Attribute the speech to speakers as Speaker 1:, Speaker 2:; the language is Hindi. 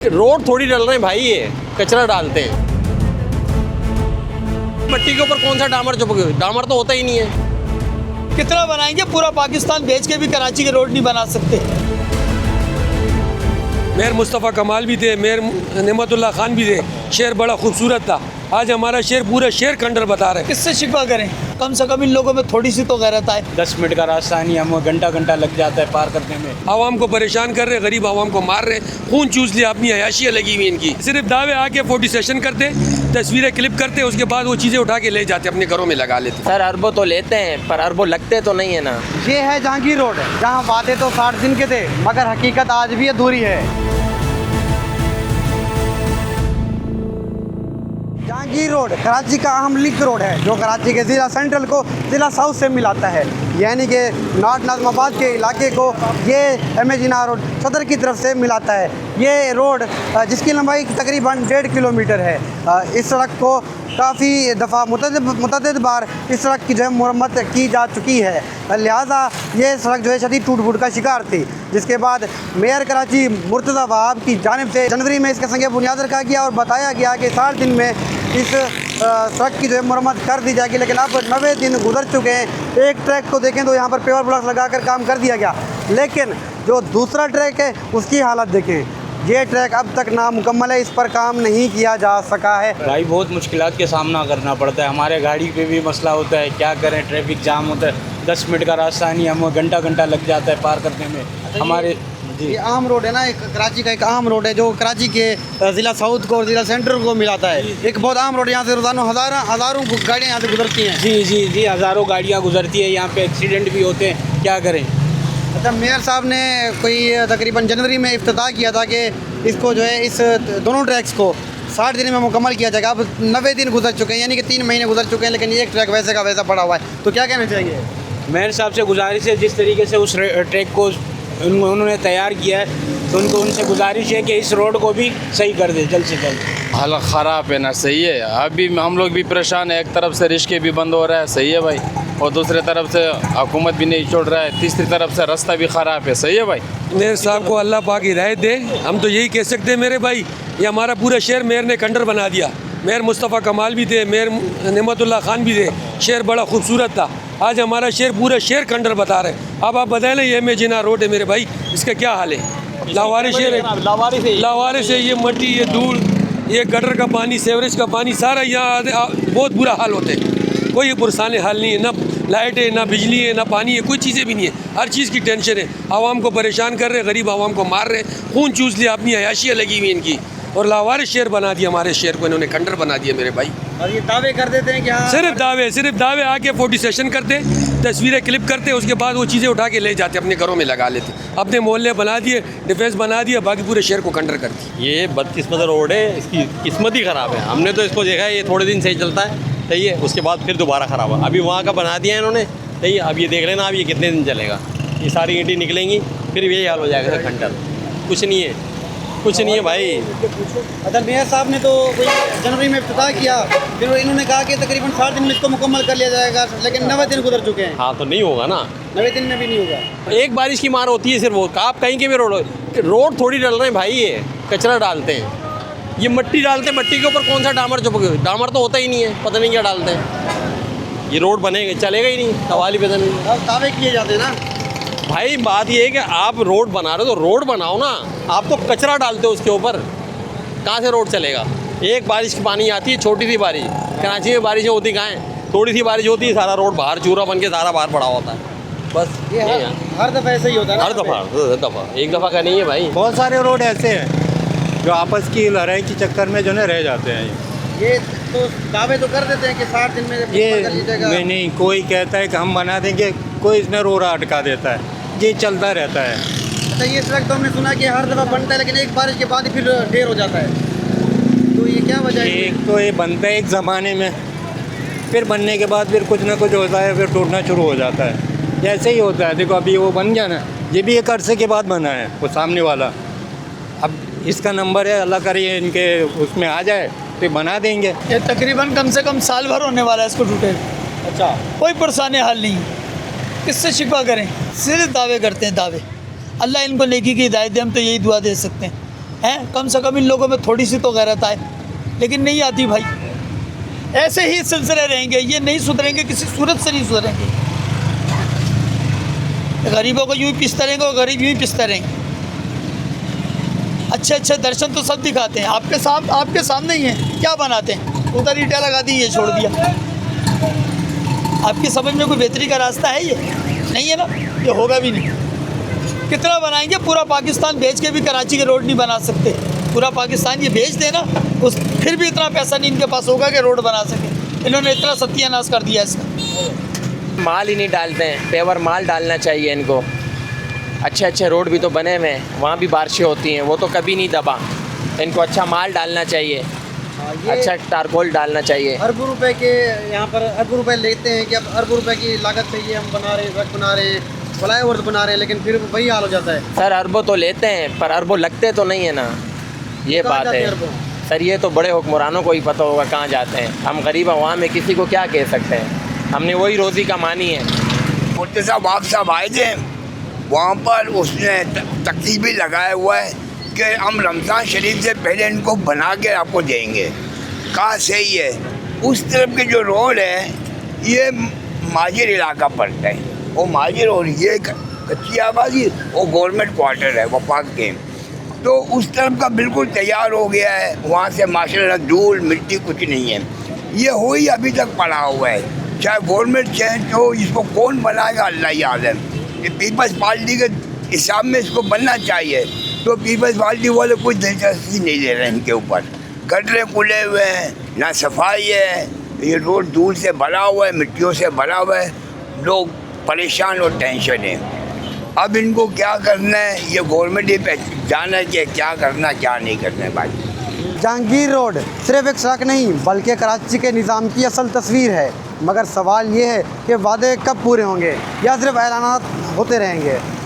Speaker 1: रोड थोड़ी डल रहे हैं भाई, ये कचरा डालते हैं। मिट्टी के ऊपर कौन सा डामर चुपके, डामर तो होता ही नहीं है।
Speaker 2: कितना बनाएंगे, पूरा पाकिस्तान बेच के भी कराची के रोड नहीं बना सकते।
Speaker 3: मेयर मुस्तफ़ा कमाल भी थे, मेयर नेमतुल्लाह खान भी थे। शहर बड़ा खूबसूरत था। आज हमारा शहर पूरा शहर खंडर बता रहे हैं।
Speaker 2: किससे शिकवा करें, कम से कम इन लोगों में थोड़ी सी तो गैरत आए।
Speaker 4: 10 मिनट का रास्ता नहीं, हमें घंटा लग जाता है पार करने में।
Speaker 3: आवाम को परेशान कर रहे, गरीब आवाम को मार रहे, खून चूस लिया, अपनी अयाशियाँ लगी हुई इनकी। सिर्फ दावे आके फोटो सेशन करते, तस्वीरें क्लिप करते, उसके बाद वो चीज़ें उठा के ले जाते, अपने घरों में लगा लेते।
Speaker 1: सर अरबों तो लेते हैं पर अरबों लगते तो नहीं है ना।
Speaker 5: ये है जहांगीर रोड, जहां वादे तो 60 दिन के थे मगर हकीकत आज भी अधूरी है। जहांगीर रोड कराची का अहम लिंक रोड है जो कराची के ज़िला सेंट्रल को ज़िला साउथ से मिलाता है, यानी कि नॉर्थ नाज़िमाबाद के इलाके को ये MA जिन्ना रोड सदर की तरफ से मिलाता है। ये रोड जिसकी लंबाई तकरीबन 1.5 किलोमीटर है। इस सड़क को काफ़ी दफ़ा मुतअद्दिद बार इस सड़क की जो है मरम्मत की जा चुकी है, लिहाजा ये सड़क जो है शदीद टूट फूट का शिकार थी। जिसके बाद मेयर कराची मुर्तज़ा वहाब की जानिब से जनवरी में इसका संग बुनियाद रखा गया और बताया गया कि 60 दिन में इस सड़क की जो है मरम्मत कर दी जाएगी, लेकिन अब 90 दिन गुजर चुके हैं। एक ट्रैक को देखें तो यहाँ पर पेवर ब्लॉक्स लगाकर काम कर दिया गया, लेकिन जो दूसरा ट्रैक है उसकी हालत देखें। ये ट्रैक अब तक नामुकम्मल है, इस पर काम नहीं किया जा सका है।
Speaker 4: भाई बहुत मुश्किलात के सामना करना पड़ता है, हमारे गाड़ी पे भी मसला होता है, क्या करें, ट्रैफिक जाम होता है। 10 मिनट का रास्ता नहीं, हमें घंटा लग जाता है पार करने में। हमारे
Speaker 5: ये आम रोड है ना, एक कराची का एक आम रोड है जो कराची के ज़िला साउथ को और ज़िला सेंट्रल को मिलाता है। एक बहुत आम रोड है, यहाँ से रोज़ाना हज़ारों गाड़ियाँ यहाँ से गुजरती हैं।
Speaker 4: जी हज़ारों गाड़ियाँ गुजरती है, यहाँ पे एक्सीडेंट भी होते हैं, क्या करें।
Speaker 5: अच्छा, मेयर साहब ने कोई तकरीबन जनवरी में इफ्तिताह किया था कि इसको जो है इस दोनों ट्रैक्स को 60 दिन में मुकम्मल किया जाएगा। अब 90 दिन गुजर चुके हैं, यानी कि 3 महीने गुजर चुके हैं, लेकिन ये एक ट्रैक वैसे का वैसा पड़ा हुआ है। तो क्या कहना चाहिए?
Speaker 4: मेयर साहब से गुजारिश है, जिस तरीके से उस ट्रैक को उन्होंने तैयार किया है, तो उनसे गुजारिश है कि इस रोड को भी सही कर दे जल्द से जल्द।
Speaker 6: हालत ख़राब है ना, सही है। अभी हम लोग भी परेशान है, एक तरफ से रिश्के भी बंद हो रहा है, सही है भाई, और दूसरी तरफ से हुकूमत भी नहीं छोड़ रहा है, तीसरी तरफ से रास्ता भी ख़राब है, सही है भाई।
Speaker 3: मेयर साहब को अल्लाह पाक हिदायत दे, हम तो यही कह सकते हैं मेरे भाई। ये हमारा पूरा शहर मेयर ने खंडर बना दिया। मेयर मुस्तफ़ा कमाल भी थे, मेयर नेमतुल्लाह खान भी थे। शहर बड़ा खूबसूरत था। आज हमारा शहर पूरा शहर खंडर बता रहे हैं। अब आप बताएं ना, ये MA जिन्ना रोड है मेरे भाई, इसका क्या हाल है? लावारिस शहर है, लावारिस है। ये मट्टी, ये धूल, ये गटर का पानी, सेवरेज का पानी, सारा यहाँ बहुत बुरा हाल होता है। कोई पुरसाने हाल नहीं है, ना लाइट है, ना बिजली है, ना पानी है, कोई चीज़ें भी नहीं है। हर चीज़ की टेंशन है। आवाम को परेशान कर रहे, गरीब आवाम को मार रहे, खून चूस लिया, अपनी अयाशियाँ लगी हुई इनकी, और लावारिस शहर बना दिया हमारे शहर को, इन्होंने खंडर बना दिया मेरे भाई।
Speaker 5: और ये दावे कर देते हैं कि हाँ,
Speaker 3: सिर्फ दावे आके फोटो सेशन करते, तस्वीरें क्लिप करते, उसके बाद वो चीज़ें उठा के ले जाते, अपने घरों में लगा लेते, अपने मोहल्ले बना दिए, डिफेंस बना दिया, बाकी पूरे शहर को खंडर कर दिया।
Speaker 1: ये बदकिस्मत रोड है, इसकी किस्मत ही ख़राब है। हमने तो इसको देखा है, ये थोड़े दिन सही चलता है, सही है, उसके बाद फिर दोबारा ख़राब है। अभी वहाँ का बना दिया है इन्होंने, सही है। अब ये देख लेना, अब ये कितने दिन चलेगा। ये सारी ईंटें निकलेंगी, फिर यही हाल हो जाएगा सर, खंडर। कुछ नहीं है, कुछ नहीं है भाई।
Speaker 5: अच्छा, मेयर साहब ने तो जनवरी में इफ्तिताह किया, फिर इन्होंने कहा कि तकरीबन 60 दिन में इसको मुकम्मल कर लिया जाएगा, लेकिन 90 दिन गुजर चुके हैं।
Speaker 1: हाँ तो नहीं होगा ना,
Speaker 5: 90 दिन में भी नहीं होगा।
Speaker 1: एक बारिश की मार होती है सिर्फ, वो आप कहीं के भी रोड थोड़ी डल रहे हैं भाई, ये कचरा डालते हैं। ये मिट्टी डालते हैं, मिट्टी के ऊपर कौन सा डामर चुपके, डामर तो होता ही नहीं है, पता नहीं क्या डालते हैं। ये रोड बनेगा, चलेगा ही नहीं, सवाल ही पता नहीं।
Speaker 5: अब दावे किए जाते हैं ना
Speaker 1: भाई, बात ये है कि आप रोड बना रहे हो तो रोड बनाओ ना, आप तो कचरा डालते हो उसके ऊपर, कहाँ से रोड चलेगा? एक बारिश की पानी आती है, छोटी सी बारिश, कराची में बारिशें होती कहाँ हैं? थोड़ी सी बारिश होती है, सारा रोड बाहर चूरा बन के सारा बाहर पड़ा होता है। बस
Speaker 5: ये हर दफ़ा ऐसा ही होता है ना?
Speaker 1: हर दफ़ा एक दफ़ा का नहीं है भाई।
Speaker 7: बहुत सारे रोड ऐसे हैं जो आपस की लड़ाई के चक्कर में जो है रह जाते हैं।
Speaker 5: ये तो दावे तो कर देते हैं कि 60 दिन में
Speaker 7: ये
Speaker 5: कर ली जाएगा।
Speaker 7: नहीं, कोई कहता है कि हम बना देंगे, कोई इसमें रोड़ा अटका देता है, ये चलता रहता है।
Speaker 5: अच्छा, ये सड़क तो हमने सुना कि हर दफ़ा बनता है, लेकिन एक बारिश के बाद ही फिर ढेर हो जाता है, तो ये क्या वजह है?
Speaker 7: एक तो ये बनता है एक ज़माने में, फिर बनने के बाद फिर कुछ ना कुछ होता है, फिर टूटना शुरू हो जाता है। ऐसे ही होता है। देखो अभी वो बन गया ना, ये भी एक अरसे के बाद बना है, वो सामने वाला। अब इसका नंबर है, अल्लाह करे इनके उसमें आ जाए तो बना देंगे।
Speaker 2: ये तकरीबन कम से कम साल भर होने वाला है इसको टूटे।
Speaker 5: अच्छा,
Speaker 2: कोई परेशानी हल नहीं, किससे शिकवा करें? सिर्फ दावे करते हैं, दावे। अल्लाह इनको नेकी की हिदायत दे, हम तो यही दुआ दे सकते हैं। हैं, कम से कम इन लोगों में थोड़ी सी तो गैरत आए, लेकिन नहीं आती भाई। ऐसे ही सिलसिले रहेंगे, ये नहीं सुधरेंगे, किसी सूरत से नहीं सुधरेंगे। गरीबों को यूँ ही पिसते रहेंगे और गरीब यूँ ही पिसते रहेंगे। अच्छे अच्छे दर्शन तो सब दिखाते हैं, आपके सामने ही हैं। क्या बनाते हैं? उधर ईंटें लगा दी, ये छोड़ दिया। आपकी समझ में कोई बेहतरी का रास्ता है? ये नहीं है ना, ये होगा भी नहीं। कितना बनाएंगे? पूरा पाकिस्तान बेच के भी कराची के रोड नहीं बना सकते। पूरा पाकिस्तान ये बेच देना, उस फिर भी इतना पैसा नहीं इनके पास होगा कि रोड बना सके। इन्होंने इतना सत्यानाश कर दिया इसका।
Speaker 8: माल ही नहीं डालते हैं, पेवर माल डालना चाहिए इनको। अच्छे अच्छे रोड भी तो बने हुए हैं, वहाँ भी बारिशें होती हैं, वो तो कभी नहीं दबा। इनको अच्छा माल डालना चाहिए, अच्छा टारकोल डालना चाहिए।
Speaker 5: अरबों रुपए के यहाँ पर अरबों रुपए लेते हैं कि अब अरबों रुपए की लागत से ये हम बना रहे हैं, सड़क बना रहे हैं, फ्लाईओवर बना रहे हैं, लेकिन फिर वही हाल हो जाता है।
Speaker 8: सर अरबों तो लेते हैं पर अरबों लगते तो नहीं है ना, ये बात है सर। ये तो बड़े हुक्मरानों को ही पता होगा कहाँ जाते हैं। हम गरीब अवाम में किसी को क्या कह सकते हैं? हमने वही रोज़ी कमानी है।
Speaker 9: मुफ्ती साहब आप सब आए थे वहाँ पर, उसने तकसीब भी लगाया हुआ है कि हम रमज़ान शरीफ से पहले इनको बना के आपको देंगे। कहाँ सही है? उस तरफ के जो रोड है ये माजिर इलाका पड़ता है, वो माजिर और ये कच्ची आबादी वो गवर्नमेंट क्वार्टर है वफाक के, तो उस तरफ का बिल्कुल तैयार हो गया है। वहाँ से माशाल्लाह धूल मिट्टी कुछ नहीं है, ये हो ही अभी तक पड़ा हुआ है। चाहे गवर्नमेंट चेंज हो, इसको कौन बनाएगा अल्लाह ही आलम। ये पीपल्स पार्टी के हिसाब में इसको बनना चाहिए, तो पीपल्स पार्टी वाले कोई दिलचस्पी नहीं ले रहे हैं इनके ऊपर। गटरे खुले हुए हैं, ना सफाई है, ये रोड धूल से भरा हुआ है, मिट्टियों से भरा हुआ है, लोग परेशान और टेंशन है। अब इनको क्या करना है ये गवर्नमेंट ही जाना है कि क्या करना क्या नहीं करना है। भाई
Speaker 5: जहांगीर रोड सिर्फ एक सड़क नहीं बल्कि कराची के निज़ाम की असल तस्वीर है, मगर सवाल ये है कि वादे कब पूरे होंगे या सिर्फ ऐलानात होते रहेंगे।